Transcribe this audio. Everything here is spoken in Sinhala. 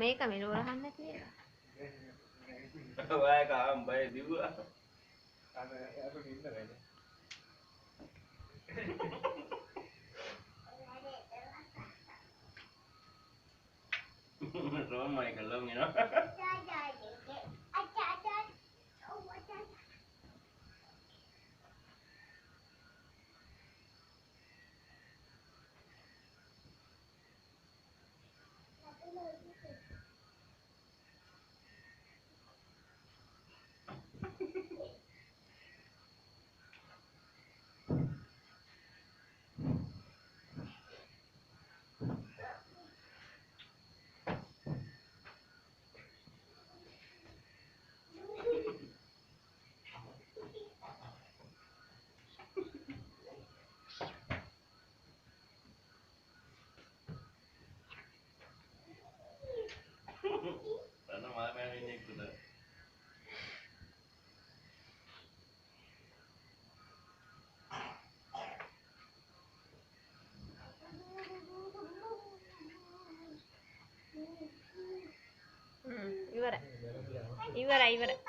මේක මෙලෝ රහන්න කියලා. ඔය කාම් බය දිව්වා. අර අර ඉන්න වැඩ. Rồi mày cần lương vậy đó. Nó mới mang đi từ từ. ඉවරයි.